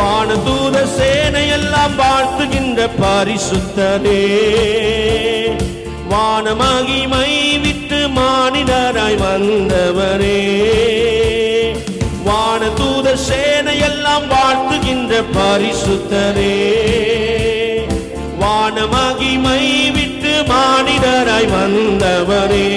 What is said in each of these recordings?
வானதூத சேனையெல்லாம் வாழ்த்துகின்ற பரிசுத்தரே, வான மகிமை விட்டு மானிடராய் வந்தவரே, வானதூத சேனையெல்லாம் வாழ்த்துகின்ற பரிசுத்தரே, வான மகிமை விட்டு மானிடராய் வந்தவரே,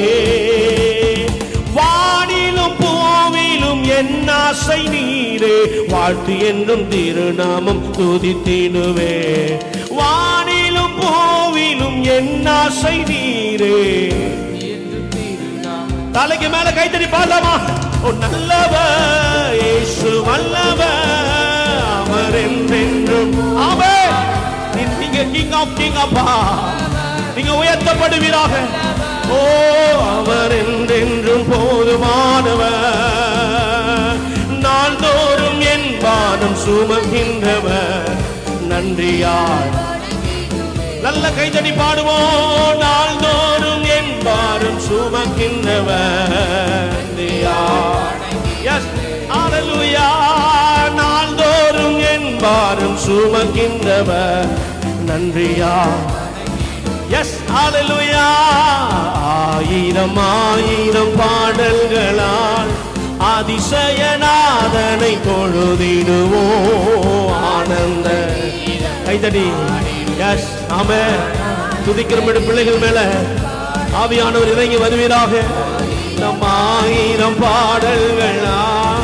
வானிலும் பூவிலும் என் ஆசை நீரே, வாழ்த்து என்றும் திருநாமம் துதித்திடுவே, வானிலும் பூவிலும் என் ஆசை நீரே. தலைக்கு மேல கைத்தடி பாடலாமா? ஓ நல்லவர் இயேசு வல்லவர், அவர் என்றென்றும் ஆமென். நீங்க கிங் ஆஃப் கிங் அப்பா, நீங்க உயர்த்தப்படுவீராக. ஓ அவர் என்றென்றும் போதுமானவர், நாள்தோறும் என் பாரம் சுமக்கின்றவர், நன்றியால் நல்ல கைதடி பாடுவோம். நாள்தோறும் என் பாரம் சுமக்கின்றவர், எஸ் ஹல்லேலூயா. நாள்தோறும் என் பாரம் சுமக்கின்றவர், நன்றியா, எஸ் ஹல்லேலூயா. ஆயிரம் ஆயிரம் பாடல்களால் அதிசயநாதனை தொழுதிடுவோம், ஆனந்த கைதடி. எஸ் ஆமென். துதிக்கிற பிள்ளைகள் மேல ஆவியானவர் இறங்கி வருவீராக. நம் ஆயிரம் பாடல்களால்